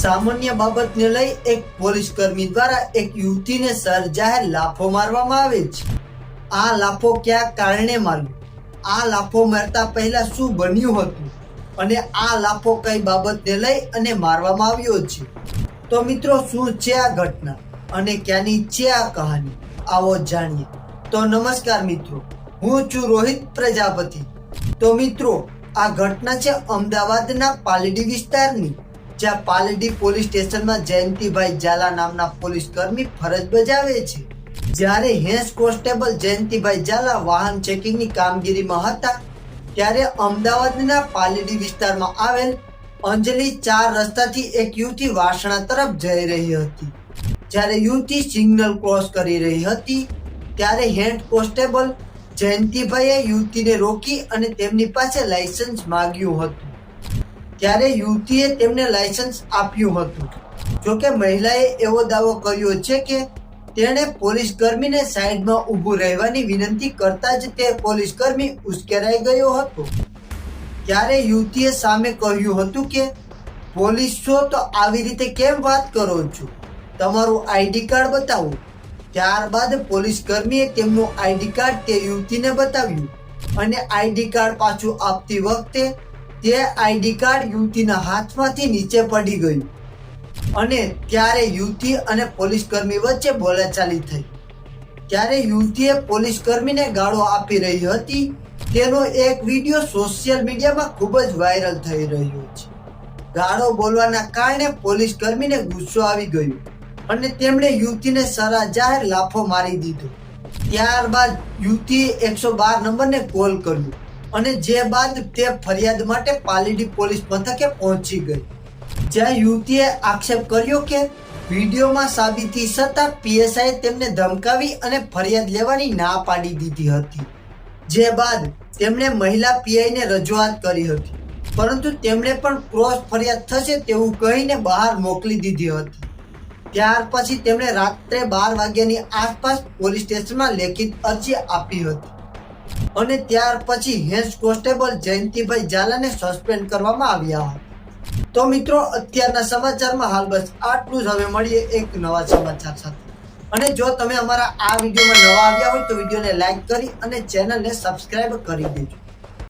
સામાન્ય બાબતને લઈ એક પોલીસ કર્મી દ્વારા એક યુવતીને જાહેર લાફો મારવામાં આવે છે। આ લાફો કયા કારણે માર્યો, આ લાફો મારતા પહેલા શું બન્યું હતું અને આ લાફો કઈ બાબતને લઈ અને મારવામાં આવ્યો છે, તો મિત્રો શું છે આ ઘટના અને ક્યાંની છે આ કહાની, આવો જાણીએ। તો નમસ્કાર મિત્રો, હું છું રોહિત પ્રજાપતિ। તો મિત્રો આ ઘટના છે અમદાવાદના પાલડી વિસ્તારની, જ્યાં પાલડી પોલીસ સ્ટેશનમાં જયંતિભાઈ ઝાલા નામના પોલીસ કર્મી ફરજ બજાવે છે। જ્યારે હેડ કોન્સ્ટેબલ જયંતિભાઈ ઝાલા વાહન ચેકિંગની કામગીરીમાં હતા ત્યારે અમદાવાદના પાલડી વિસ્તારમાં આવેલ અંજલિ 4 રસ્તાથી એક યુવતી વાસણા તરફ જઈ રહી હતી। જ્યારે યુવતી સિગ્નલ ક્રોસ કરી રહી હતી ત્યારે હેડ કોન્સ્ટેબલ જયંતિભાઈએ યુવતીને રોકી અને તેમની પાસે લાયસન્સ માંગ્યું હતું। ત્યારે યુવતીએ તેમને લાયસન્સ આપ્યું હતું। જોકે મહિલાએ એવો દાવો કર્યો છે કે તેણે પોલીસ કર્મીને સાઈડમાં ઊભું રહેવાની વિનંતી કરતા જ તે પોલીસ કર્મી ઉશ્કેરાઈ ગયો હતો। ત્યારે યુવતીએ સામે કહ્યું હતું કે પોલીસ છો તો આવી રીતે કેમ વાત કરો છો, તમારું આઈડી કાર્ડ બતાવો। ત્યારબાદ પોલીસ કર્મીએ તેમનું આઈડી કાર્ડ તે યુવતીને બતાવ્યું અને આઈડી કાર્ડ પાછું આપતી વખતે તે આઈડી કાર્ડ યુવતીના હાથમાંથી નીચે પડી ગયું અને ત્યારે યુવતી અને પોલીસ કર્મી વચ્ચે બોલાચાલી થઈ। ત્યારે યુવતીએ પોલીસ કર્મીને ગાળો આપી રહી હતી, તેનો એક વિડીયો સોશિયલ મીડિયામાં ખૂબ જ વાયરલ થઈ રહ્યો છે। ગાળો બોલવાના કારણે પોલીસ કર્મીને ગુસ્સો આવી ગયો અને તેમણે યુવતીને જાહેર લાફો મારી દીધો। ત્યારબાદ યુવતીએ 112 નંબરને કોલ કર્યો અને જે બાદ તે ફરિયાદ માટે પાલડી પોલીસ મથકે પહોંચી ગઈ, જ્યાં યુવતીએ આક્ષેપ કર્યો કે વિડીયોમાં સાબિતી છતાં પીએસઆઈએ તેમને ધમકાવી અને ફરિયાદ લેવાની ના પાડી દીધી હતી। જે બાદ તેમણે મહિલા પીઆઈને રજૂઆત કરી હતી, પરંતુ તેમણે પણ ક્રોસ ફરિયાદ થશે તેવું કહીને બહાર મોકલી દીધી હતી। ત્યાર પછી તેમણે રાત્રે 12 વાગ્યાની આસપાસ પોલીસ સ્ટેશનમાં લેખિત અરજી આપી હતી અને ત્યાર પછી હેડ કોન્સ્ટેબલ જયંતિભાઈ ઝાલાને સસ્પેન્ડ કરવામાં આવ્યા હતા। તો મિત્રો અત્યારના સમાચારમાં હાલ બસ આટલું જ। હવે મળીએ એક નવા સમાચાર સાથે અને જો તમે અમારા આ વિડીયોમાં નવા આવ્યા હોય તો વિડીયોને લાઈક કરી અને ચેનલને સબસ્ક્રાઇબ કરી દેજો।